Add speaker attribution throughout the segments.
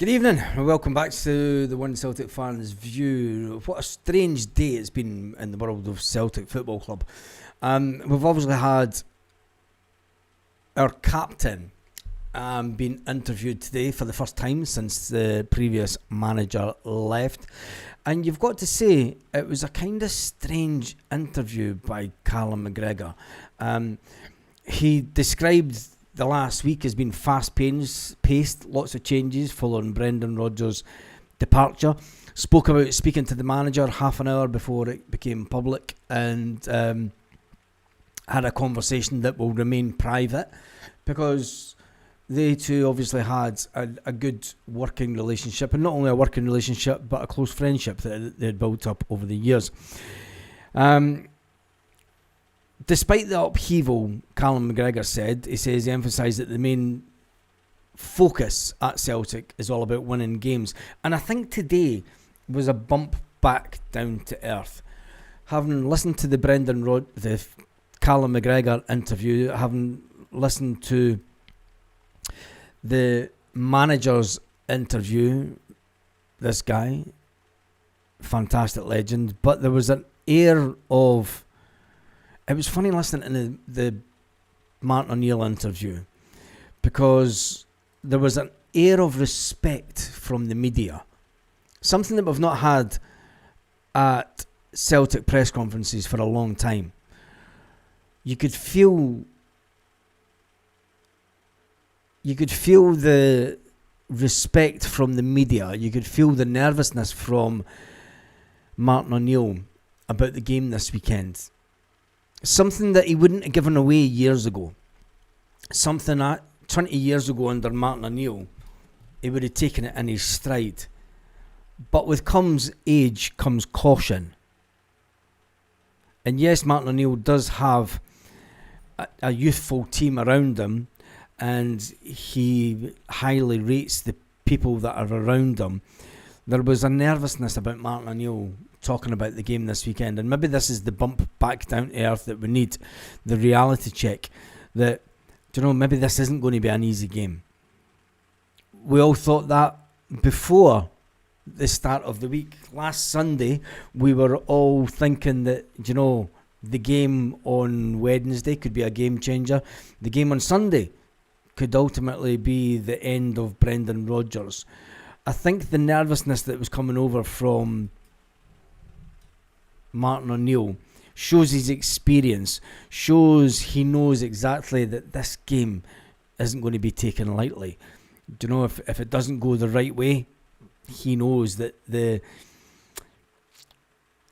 Speaker 1: Good evening and welcome back to the One Celtic Fans View. What a strange day it's been in the world of Celtic Football Club. We've obviously had our captain being interviewed today for the first time since the previous manager left. And you've got to say, it was a kind of strange interview by Callum McGregor. He described the last week has been fast-paced, lots of changes following Brendan Rodgers' departure. Spoke about speaking to the manager half an hour before it became public, and had a conversation that will remain private because they two obviously had a good working relationship, and not only a working relationship but a close friendship that they had built up over the years. Despite the upheaval, Callum McGregor said, he emphasised that the main focus at Celtic is all about winning games. And I think today was a bump back down to earth. Having listened to the Callum McGregor interview, having listened to the manager's interview, this guy, fantastic legend, but there was an air of... It was funny listening to the Martin O'Neill interview because there was an air of respect from the media. Something that we've not had at Celtic press conferences for a long time. You could feel the respect from the media. You could feel the nervousness from Martin O'Neill about the game this weekend. Something that he wouldn't have given away years ago. Something that 20 years ago under Martin O'Neill, he would have taken it in his stride. But with age comes caution. And yes, Martin O'Neill does have a youthful team around him, and he highly rates the people that are around him. There was a nervousness about Martin O'Neill talking about the game this weekend, and maybe this is the bump back down to earth that we need, the reality check that, maybe this isn't going to be an easy game. We all thought that before the start of the week. Last Sunday we were all thinking that the game on Wednesday could be a game changer. The game on Sunday could ultimately be the end of Brendan Rodgers. I think the nervousness that was coming over from Martin O'Neill shows his experience, shows he knows exactly that this game isn't going to be taken lightly. If it doesn't go the right way, he knows that the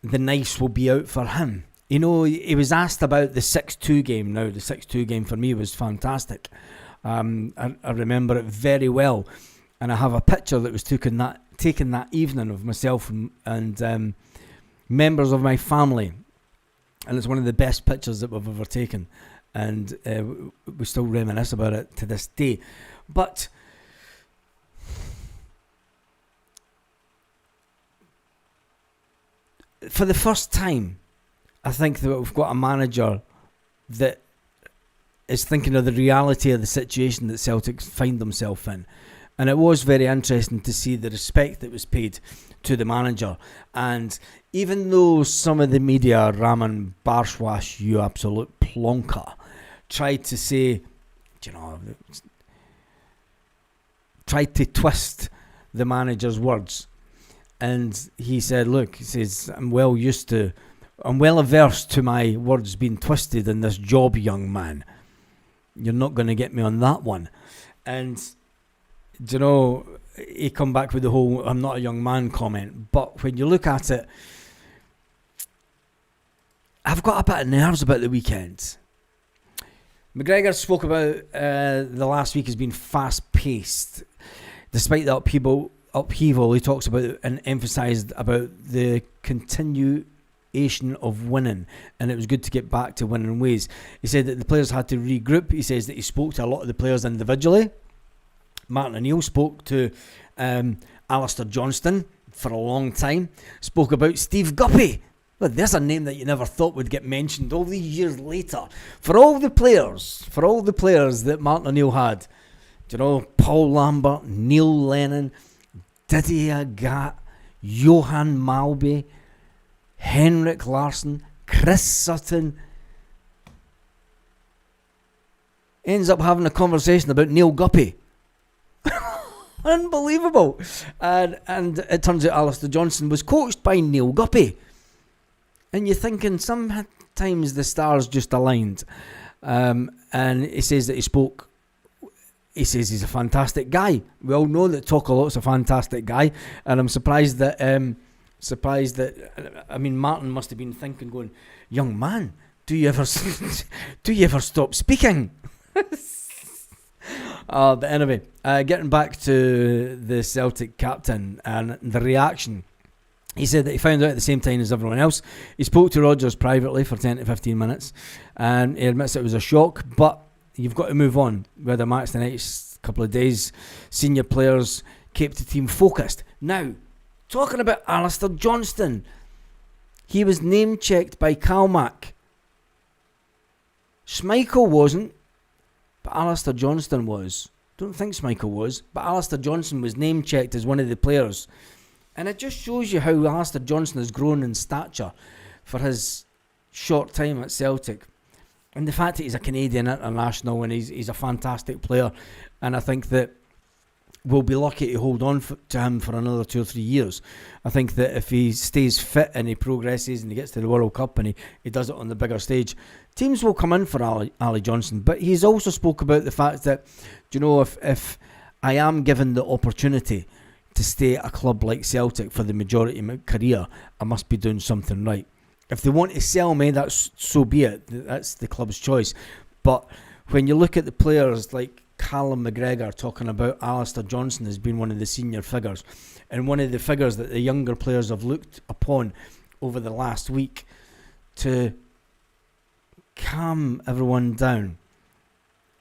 Speaker 1: knives will be out for him. He was asked about the 6-2 game. Now, the 6-2 game for me was fantastic. I remember it very well. And I have a picture that was taken that evening of myself and members of my family, and it's one of the best pictures that we've ever taken, and we still reminisce about it to this day. But for the first time, I think that we've got a manager that is thinking of the reality of the situation that Celtic find themselves in. And it was very interesting to see the respect that was paid to the manager. And even though some of the media, Raman Barshwash, you absolute plonker, tried to say, tried to twist the manager's words. And he said, I'm well averse to my words being twisted in this job, young man. You're not going to get me on that one. And he come back with the whole "I'm not a young man" comment. But when you look at it, I've got a bit of nerves about the weekend. McGregor spoke about the last week has been fast-paced. Despite the upheaval, he talks about and emphasised about the continuation of winning, and it was good to get back to winning ways. He said that the players had to regroup. He says that he spoke to a lot of the players individually. Martin O'Neill spoke to Alistair Johnston for a long time. Spoke about Steve Guppy. Well, there's a name that you never thought would get mentioned all these years later. For all the players that Martin O'Neill had, Paul Lambert, Neil Lennon, Didier Gat, Johan Malby, Henrik Larsson, Chris Sutton. Ends up having a conversation about Neil Guppy. Unbelievable. And it turns out Alistair Johnston was coached by Neil Guppy. And you're thinking sometimes the stars just aligned. And he says that he says he's a fantastic guy. We all know that Talk a Lot's a fantastic guy. And I'm surprised that Martin must have been thinking, going, young man, do you ever stop speaking? But anyway, getting back to the Celtic captain and the reaction. He said that he found out at the same time as everyone else. He spoke to Rodgers privately for 10 to 15 minutes, and he admits it was a shock, but you've got to move on. We had a match the next couple of days. Senior players kept the team focused. Now, talking about Alistair Johnston, he was name-checked by Calmac. Schmeichel wasn't, but Alistair Johnston was. Don't think Schmeichel was, but Alistair Johnston was name-checked as one of the players. And it just shows you how Alistair Johnston has grown in stature for his short time at Celtic. And the fact that he's a Canadian international and he's a fantastic player. And I think that we'll be lucky to hold on to him for another 2 or 3 years. I think that if he stays fit and he progresses and he gets to the World Cup and he does it on the bigger stage, teams will come in for Ali Johnson. But he's also spoke about the fact that, if I am given the opportunity to stay at a club like Celtic for the majority of my career, I must be doing something right. If they want to sell me, that's so be it. That's the club's choice. But when you look at the players like Callum McGregor talking about Alistair Johnston as being one of the senior figures, and one of the figures that the younger players have looked upon over the last week to calm everyone down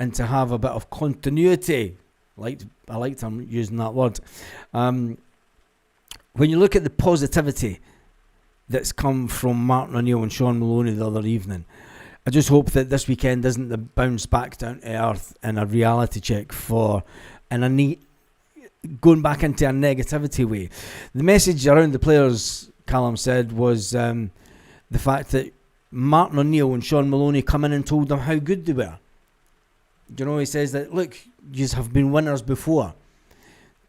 Speaker 1: and to have a bit of continuity. I liked him using that word. When you look at the positivity that's come from Martin O'Neill and Sean Maloney the other evening, I just hope that this weekend isn't the bounce back down to earth and a reality check going back into a negativity way. The message around the players, Callum said, was the fact that Martin O'Neill and Sean Maloney come in and told them how good they were. He says that, look, you have been winners before.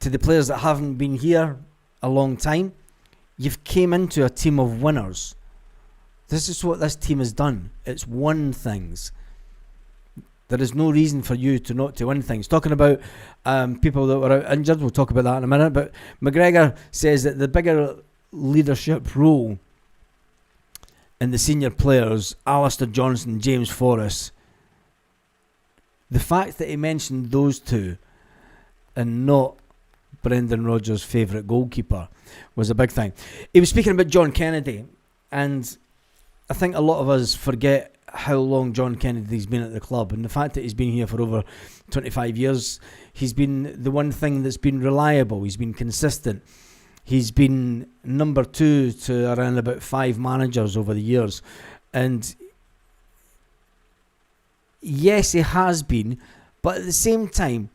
Speaker 1: To the players that haven't been here a long time, you've came into a team of winners. This is what this team has done. It's won things. There is no reason for you not to win things. Talking about people that were out injured, we'll talk about that in a minute, but McGregor says that the bigger leadership role in the senior players, Alistair Johnston, James Forrest, the fact that he mentioned those two and not Brendan Rodgers' favourite goalkeeper was a big thing. He was speaking about John Kennedy, and I think a lot of us forget how long John Kennedy's been at the club, and the fact that he's been here for over 25 years, he's been the one thing that's been reliable. He's been consistent. He's been number 2 to around about 5 managers over the years, and yes, he has been, but at the same time,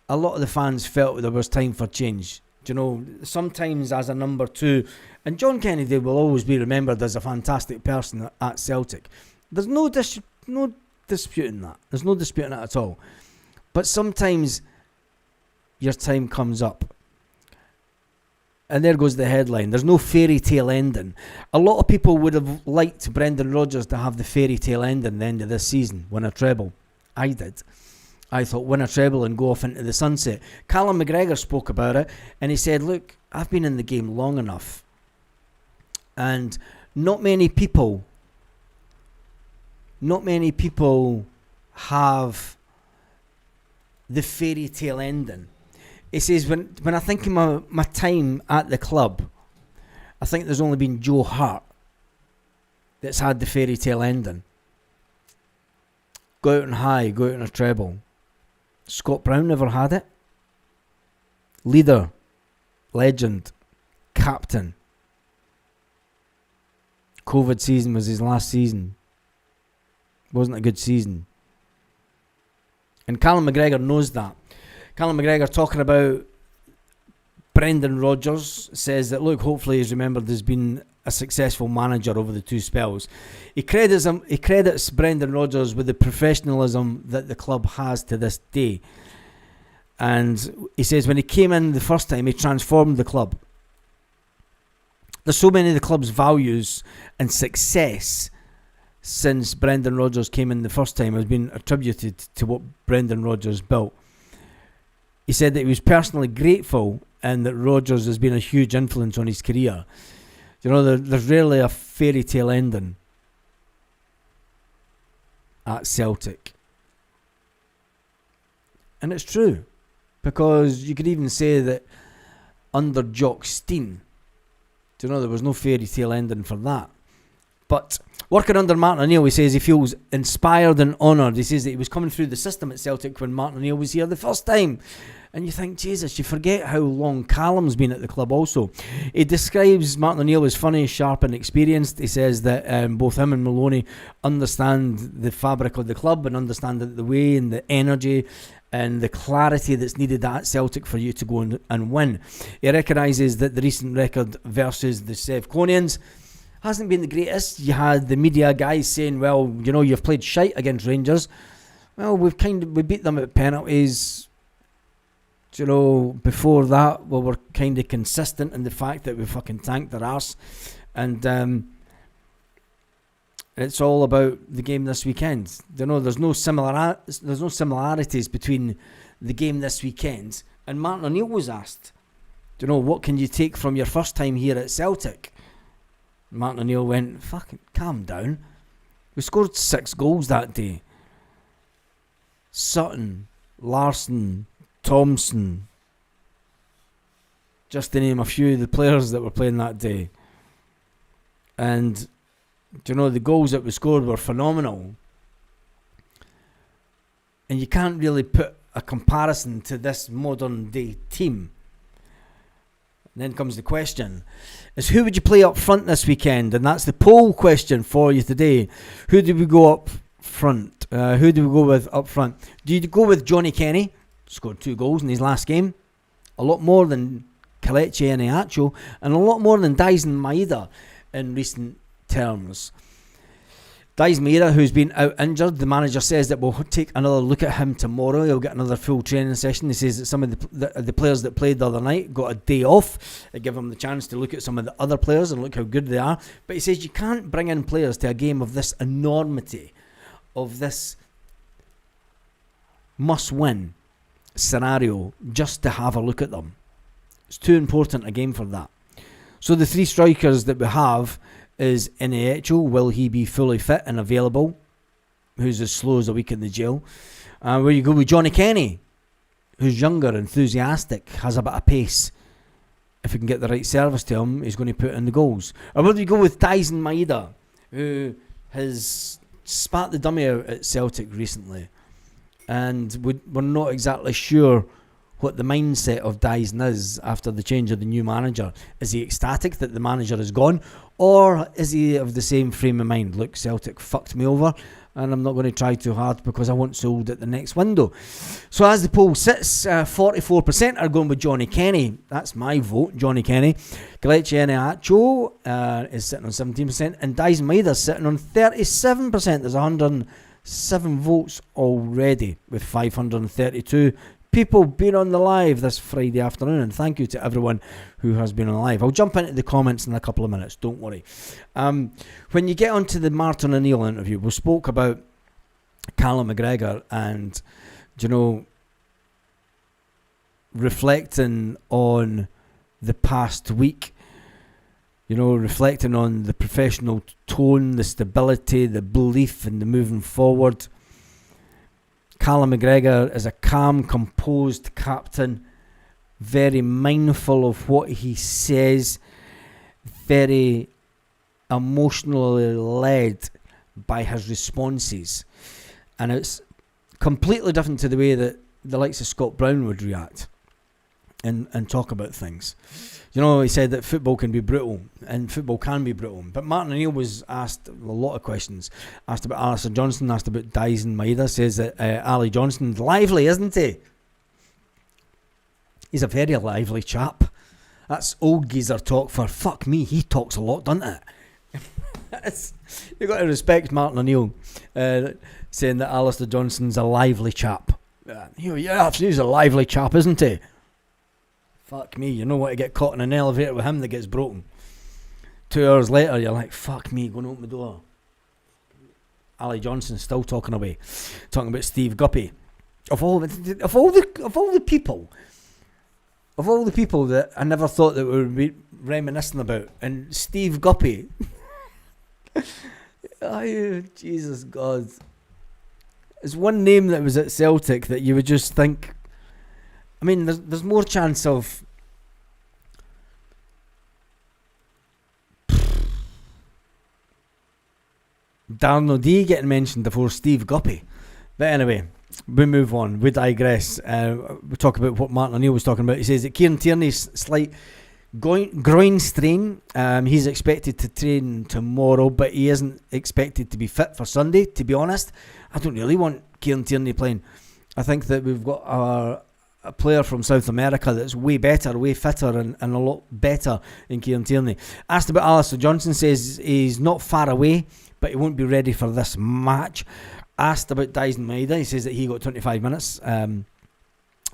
Speaker 1: a lot of the fans felt there was time for change. Sometimes as a number 2, and John Kennedy will always be remembered as a fantastic person at Celtic. There's no disputing that. There's no disputing that at all. But sometimes your time comes up. And there goes the headline. There's no fairy tale ending. A lot of people would have liked Brendan Rodgers to have the fairy tale ending at the end of this season, win a treble. I did. I thought win a treble and go off into the sunset. Callum McGregor spoke about it, and he said, look, I've been in the game long enough, and not many people have the fairy tale ending. He says, when I think of my time at the club, I think there's only been Joe Hart that's had the fairy tale ending. Go out on high, go out on a treble. Scott Brown never had it. Leader, legend, captain. COVID season was his last season. Wasn't a good season. And Callum McGregor knows that. Callum McGregor talking about Brendan Rodgers says that, look, hopefully he's remembered as being a successful manager over the 2 spells. He credits Brendan Rodgers with the professionalism that the club has to this day. And he says when he came in the first time, he transformed the club. There's so many of the club's values and success since Brendan Rodgers came in the first time has been attributed to what Brendan Rodgers built. He said that he was personally grateful and that Rodgers has been a huge influence on his career. You know, there's rarely a fairy tale ending at Celtic. And it's true, because you could even say that under Jock Stein, there was no fairy tale ending for that. But working under Martin O'Neill, he says he feels inspired and honoured. He says that he was coming through the system at Celtic when Martin O'Neill was here the first time. And you think, Jesus, you forget how long Callum's been at the club also. He describes Martin O'Neill as funny, sharp and experienced. He says that both him and Maloney understand the fabric of the club and understand the way and the energy and the clarity that's needed at Celtic for you to go and win. He recognises that the recent record versus the Sevconians hasn't been the greatest. You had the media guys saying, well, you've played shite against Rangers. Well, we beat them at penalties. Before that, we were kind of consistent in the fact that we fucking tanked their arse. And it's all about the game this weekend. There's no similarities between the game this weekend. And Martin O'Neill was asked, what can you take from your first time here at Celtic? Martin O'Neill went, fucking calm down. We scored 6 goals that day. Sutton, Larsson, Thompson, just to name a few of the players that were playing that day. And the goals that we scored were phenomenal. And you can't really put a comparison to this modern day team. And then comes the question, is who would you play up front this weekend? And that's the poll question for you today. Who do we go up front? Who do we go with up front? Do you go with Johnny Kenny? Scored 2 goals in his last game. A lot more than Kelechi Iheanacho, and a lot more than Dyson Maeda in recent terms. Dyson Maeda, who's been out injured, the manager says that we'll take another look at him tomorrow. He'll get another full training session. He says that some of the players that played the other night got a day off. They give him the chance to look at some of the other players and look how good they are. But he says you can't bring in players to a game of this enormity, of this must-win scenario, just to have a look at them. It's too important a game for that. So the 3 strikers that we have is Iheanacho. Will he be fully fit and available? Who's as slow as a week in the jail? Where you go with Johnny Kenny, who's younger, enthusiastic, has a bit of pace. If we can get the right service to him, he's going to put in the goals. Or will you go with Dyson Maeda, who has spat the dummy out at Celtic recently? And we're not exactly sure what the mindset of Dyson is after the change of the new manager. Is he ecstatic that the manager is gone? Or is he of the same frame of mind? Look, Celtic fucked me over and I'm not going to try too hard because I want sold at the next window. So as the poll sits, 44% are going with Johnny Kenny. That's my vote, Johnny Kenny. Kelechi Iheanacho is sitting on 17%, and Dyson Maeda is sitting on 37%. There's 107 votes already, with 532 people being on the live this Friday afternoon, and thank you to everyone who has been on live. I'll jump into the comments in a couple of minutes, don't worry. When you get onto the Martin O'Neill interview, we spoke about Callum McGregor and, reflecting on the past week, reflecting on the professional tone, the stability, the belief and the moving forward. Callum McGregor is a calm, composed captain, very mindful of what he says, very emotionally led by his responses. And it's completely different to the way that the likes of Scott Brown would react and talk about things. He said that football can be brutal, and football can be brutal. But Martin O'Neill was asked a lot of questions. Asked about Alistair Johnston, asked about Dyson Maeda. Says that Ali Johnston's lively, isn't he? He's a very lively chap. That's old geezer talk for fuck me. He talks a lot, doesn't it? You've got to respect Martin O'Neill saying that Alistair Johnston's a lively chap. Yeah, he's a lively chap, isn't he? Fuck me, you know what, to get caught in an elevator with him that gets broken. 2 hours later, you're like, fuck me, go and open the door. Ali Johnson's still talking about Steve Guppy. Of all the people that I never thought that we would be reminiscing about, and Steve Guppy. Oh, Jesus God. It's one name that was at Celtic that you would just think, I mean, there's more chance of Darren O'Dea getting mentioned before Steve Guppy. But anyway, we move on. We digress. We talk about what Martin O'Neill was talking about. He says that Kieran Tierney's slight groin strain. He's expected to train tomorrow, but he isn't expected to be fit for Sunday, to be honest. I don't really want Kieran Tierney playing. I think that we've got a player from South America that's way better, way fitter, and a lot better than Kieran Tierney. Asked about Alistair Johnston, says he's not far away, but he won't be ready for this match. Asked about Dyson Maeda, he says that he got 25 minutes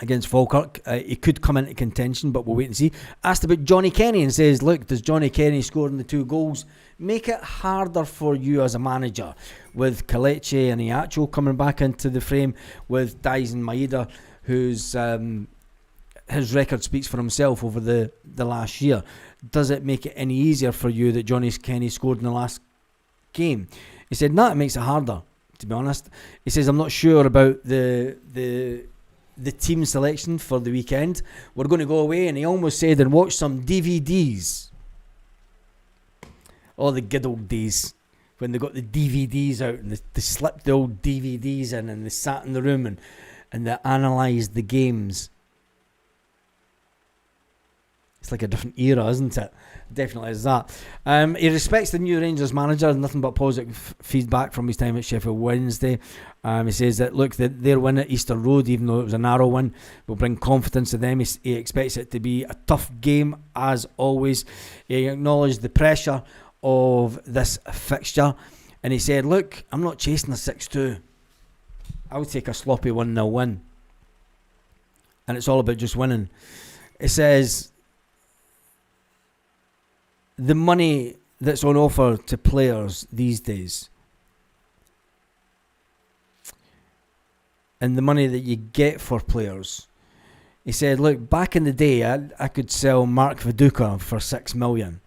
Speaker 1: against Falkirk. He could come into contention, but we'll wait and see. Asked about Johnny Kenny and says, look, does Johnny Kenny scoring the 2 goals make it harder for you as a manager with Kelechi and Iacho coming back into the frame, with Dyson Maeda, whose his record speaks for himself over the last year? Does it make it any easier for you that Johnny Kenny scored in the last game? He said, no, it makes it harder, to be honest. He says, I'm not sure about the team selection for the weekend. We're going to go away, and he almost said, and watch some DVDs. Oh, the good old days when they got the DVDs out and they slipped the old DVDs in and they sat in the room and they analysed the games. It's like a different era, isn't it? Definitely is that. He respects the new Rangers manager. Nothing but positive feedback from his time at Sheffield Wednesday. He says that, look, their win at Easter Road, even though it was a narrow win, will bring confidence to them. He expects it to be a tough game, as always. He acknowledged the pressure of this fixture, and he said, look, I'm not chasing a 6-2. I would take a sloppy 1-0 win, and it's all about just winning. He says the money that's on offer to players these days, and the money that you get for players, he said, look, back in the day I could sell Mark Viduka for 6 million,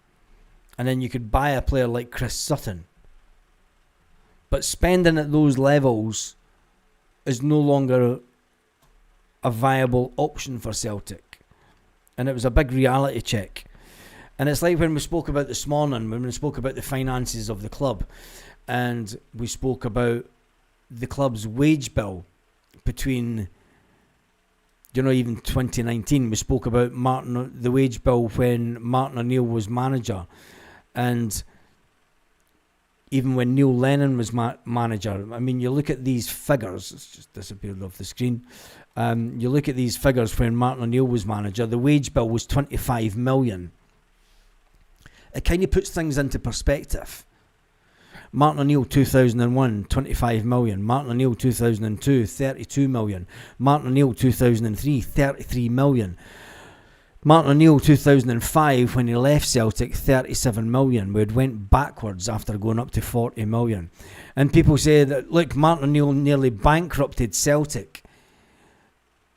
Speaker 1: and then you could buy a player like Chris Sutton, but spending at those levels is no longer a viable option for Celtic. And it was a big reality check. And it's like when we spoke about this morning, when we spoke about the finances of the club, and we spoke about the club's wage bill between, even 2019. We spoke about the wage bill when Martin O'Neill was manager, and even when Neil Lennon was manager. I mean, you look at these figures. It's just disappeared off the screen. You look at these figures when Martin O'Neill was manager. The wage bill was 25 million. It kind of puts things into perspective. Martin O'Neill 2001, 25 million. Martin O'Neill 2002, 32 million. Martin O'Neill 2003, 33 million. Martin O'Neill 2005, when he left Celtic, 37 million. We had went backwards after going up to 40 million. And people say that, look, Martin O'Neill nearly bankrupted Celtic.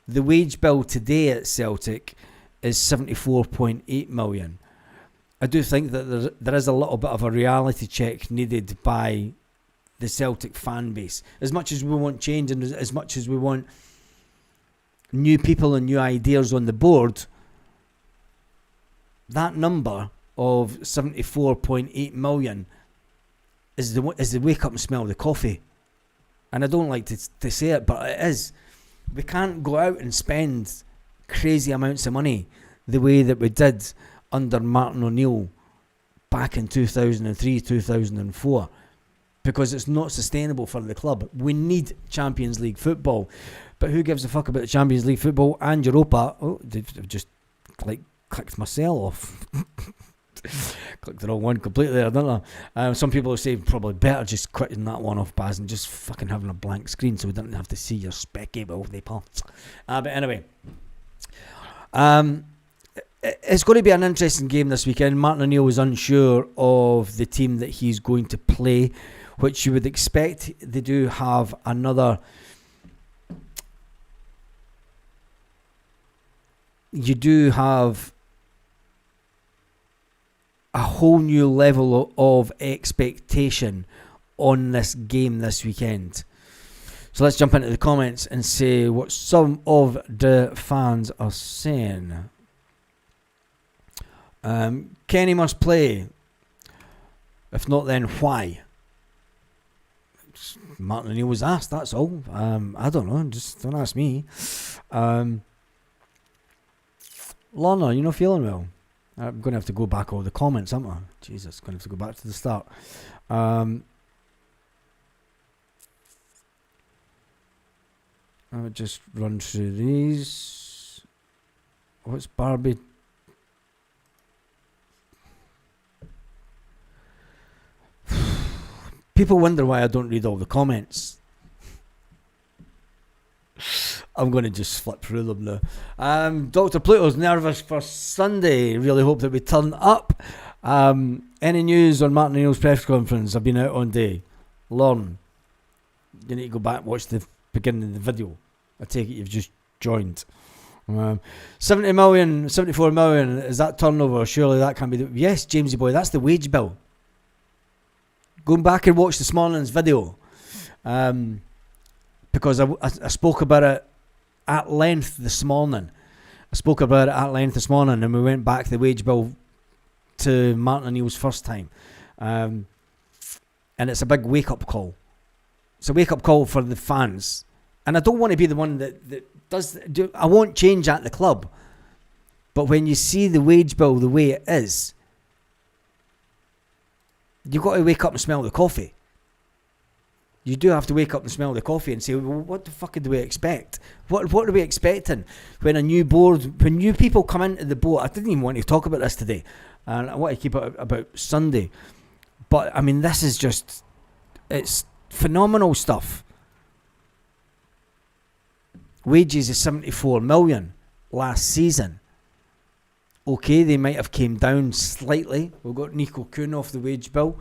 Speaker 1: The wage bill today at Celtic is 74.8 million. I do think that there is a little bit of a reality check needed by the Celtic fan base. As much as we want change and as much as we want new people and new ideas on the board, that number of 74.8 million is the wake up and smell the coffee. And I don't like to say it, but it is. We can't go out and spend crazy amounts of money the way that we did under Martin O'Neill back in 2003, 2004, because it's not sustainable for the club. We need Champions League football, but who gives a fuck about the Champions League football and Europa? Oh, they've just clicked myself off. Clicked the wrong one completely there, don't I? Some people say probably better just quitting that one off, Baz, and just fucking having a blank screen so we don't have to see your specky the parts. But anyway, it's going to be an interesting game this weekend. Martin O'Neill is unsure of the team that he's going to play, which you would expect. They do have another... You do have a whole new level of expectation on this game this weekend. So let's jump into the comments and say what some of the fans are saying. Kenny must play. If not, then why? Martin O'Neill was asked, that's all. I don't know, just don't ask me. Lorna, you're not feeling well. I'm going to have to go back all the comments, aren't I? Jesus, going to have to go back to the start. I would just run through these. What's Barbie? People wonder why I don't read all the comments. I'm going to just flip through them now. Dr. Pluto's nervous for Sunday. Really hope that we turn up. Any news on Martin O'Neill's press conference? I've been out on day. Lauren, you need to go back and watch the beginning of the video. I take it you've just joined. 70 million, 74 million, is that turnover? Surely that can't be yes, Jamesy boy, that's the wage bill. Go back and watch this morning's video. Because I spoke about it at length this morning. And we went back the wage bill to Martin O'Neill's first time. And it's a big wake-up call. It's a wake-up call for the fans. And I don't want to be the one that does... I won't change at the club. But when you see the wage bill the way it is, you've got to wake up and smell the coffee. You do have to wake up and smell the coffee and say, well, what the fuck do we expect? What are we expecting when a new board, when new people come into the board? I didn't even want to talk about this today, and I want to keep it about Sunday. But I mean, this is just, it's phenomenal stuff. Wages is 74 million last season. Okay, they might have came down slightly. We've got Nico Kuhn off the wage bill.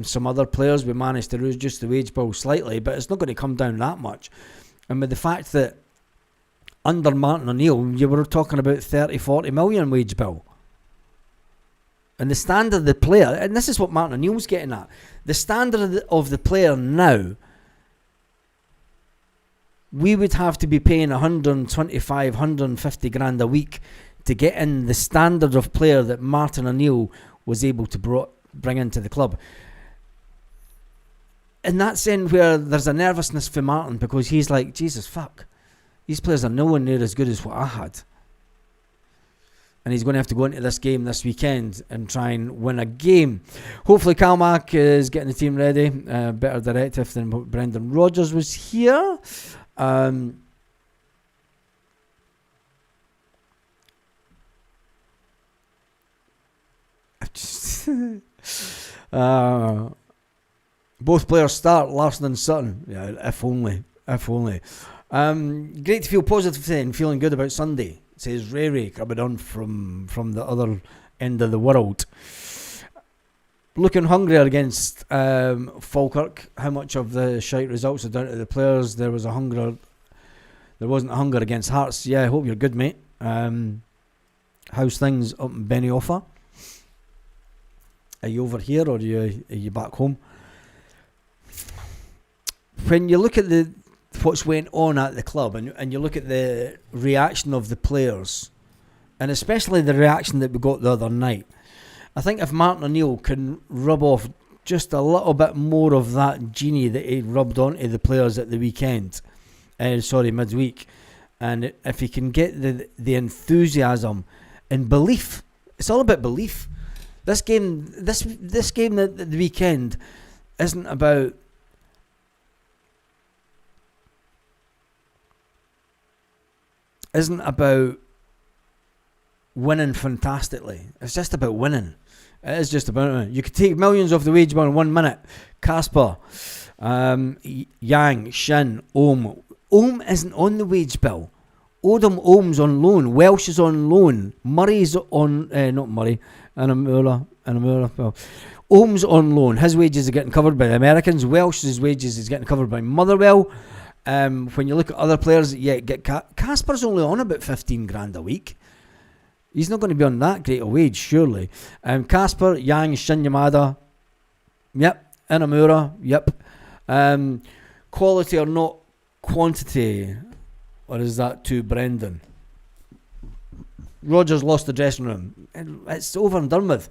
Speaker 1: Some other players, we managed to reduce the wage bill slightly, but it's not going to come down that much. And with the fact that under Martin O'Neill, you were talking about 30, 40 million wage bill. And the standard of the player, and this is what Martin O'Neill's getting at, the standard of the player now, we would have to be paying 125, 150 grand a week to get in the standard of player that Martin O'Neill was able to bring into the club. In that sense where there's a nervousness for Martin because he's like, Jesus, fuck. These players are nowhere near as good as what I had. And he's going to have to go into this game this weekend and try and win a game. Hopefully Callum McGregor is getting the team ready. Better directive than Brendan Rodgers was here. Both players start, Larson and Sutton. Yeah, if only. Great to feel positive today and feeling good about Sunday, says Ray coming on from the other end of the world. Looking hungrier against Falkirk. How much of the shite results are down to the players? There wasn't a hunger against Hearts. Yeah, I hope you're good, mate. How's things up in Benioff? Are you over here or are you back home? When you look at what's went on at the club and you look at the reaction of the players, and especially the reaction that we got the other night, I think if Martin O'Neill can rub off just a little bit more of that genie that he rubbed onto the players at the weekend, midweek, and if he can get the enthusiasm and belief, it's all about belief. This game at the weekend isn't about winning fantastically. It's just about winning. It is just about it. You could take millions off the wage bill in 1 minute. Casper, Yang, Shin, Ohm. Ohm isn't on the wage bill. Ohm's on loan. Welsh is on loan. Murray's on, not Murray, Anamura. Well, Ohm's on loan. His wages are getting covered by the Americans. Welsh's wages is getting covered by Motherwell. When you look at other players, get Casper's only on about 15 grand a week. He's not going to be on that great a wage, surely. Casper, Yang, Shin Yamada, yep. Inamura, yep. Quality or not quantity, or is that to Brendan? Rodgers lost the dressing room. It's over and done with.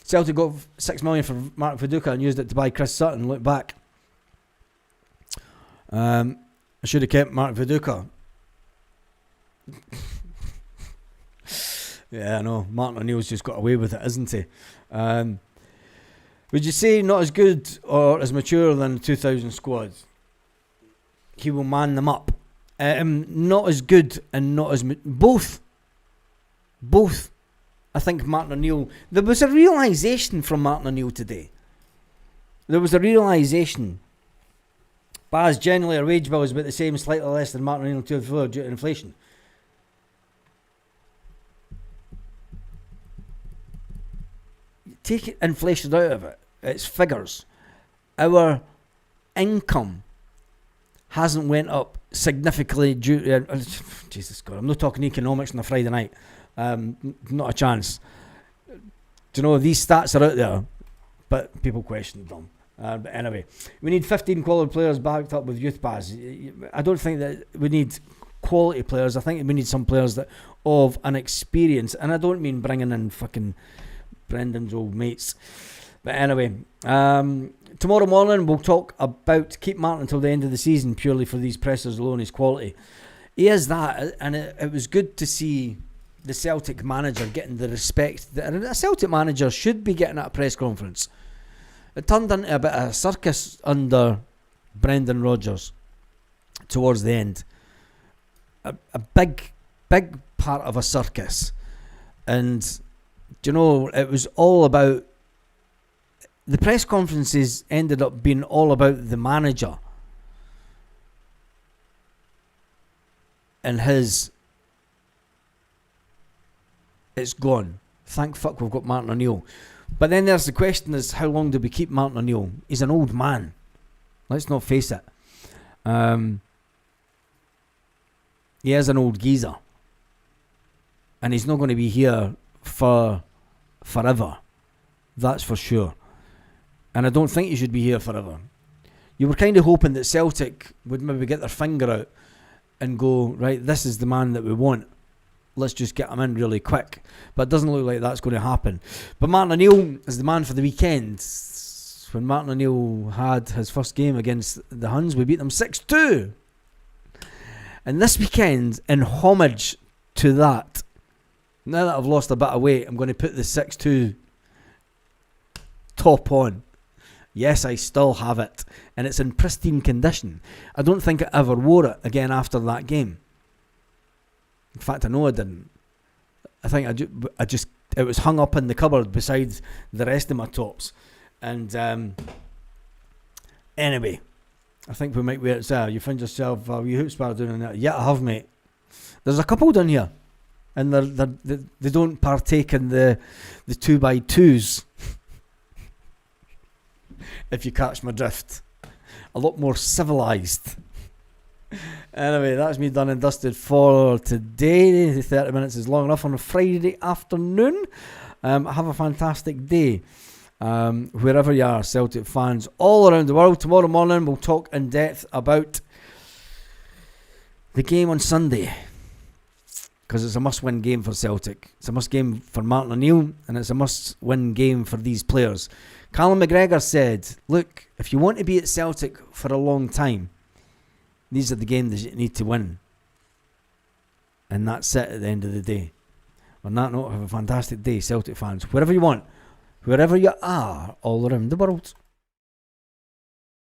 Speaker 1: Celtic got 6 million for Mark Viduka and used it to buy Chris Sutton. Look back. I should have kept Mark Viduka. Yeah, I know. Martin O'Neill's just got away with it, isn't he? Would you say not as good or as mature than the 2000 squad? He will man them up. Not as good and not as... Both. I think Martin O'Neill... There was a realisation from Martin O'Neill today. There was a realisation. Baz, generally our wage bill is about the same, slightly less than Martin O'Neill 2004 due to inflation. Take inflation out of it. It's figures. Our income hasn't went up significantly due to... Jesus God, I'm not talking economics on a Friday night. Not a chance. Do you know, these stats are out there, but people question them. But anyway, we need 15 quality players backed up with youth pass. I don't think that we need quality players. I think we need some players that of an experience, and I don't mean bringing in fucking Brendan's old mates. But anyway, tomorrow morning we'll talk about keep Martin until the end of the season purely for these pressers alone, his quality. He is that, and it was good to see the Celtic manager getting the respect that a Celtic manager should be getting at a press conference. It turned into a bit of a circus under Brendan Rodgers towards the end. A big part of a circus. And, do you know, it was all about... The press conferences ended up being all about the manager and his... It's gone. Thank fuck we've got Martin O'Neill. But then there's the question is, how long do we keep Martin O'Neill? He's an old man. Let's not face it. He is an old geezer. And he's not going to be here for forever. That's for sure. And I don't think he should be here forever. You were kind of hoping that Celtic would maybe get their finger out and go, right, this is the man that we want. Let's just get him in really quick. But it doesn't look like that's going to happen. But Martin O'Neill is the man for the weekend. When Martin O'Neill had his first game against the Huns, we beat them 6-2. And this weekend, in homage to that, now that I've lost a bit of weight, I'm going to put the 6-2 top on. Yes, I still have it. And it's in pristine condition. I don't think I ever wore it again after that game. In fact, I know I didn't. I think I just it was hung up in the cupboard beside the rest of my tops. And anyway, I think we might wear it. So you find yourself you hoop spar doing that? Yeah, I have, mate. There's a couple down here, and they don't partake in the 2x2s. If you catch my drift, a lot more civilised. Anyway, that's me done and dusted for today. 30 minutes is long enough on a Friday afternoon. Have a fantastic day. Wherever you are, Celtic fans all around the world. Tomorrow morning we'll talk in depth about the game on Sunday, because it's a must-win game for Celtic. It's a must game for Martin O'Neill, and it's a must-win game for these players. Callum McGregor said, look, if you want to be at Celtic for a long time, these are the games that you need to win. And that's it at the end of the day. On that note, have a fantastic day, Celtic fans. Wherever you want, wherever you are, all around the world.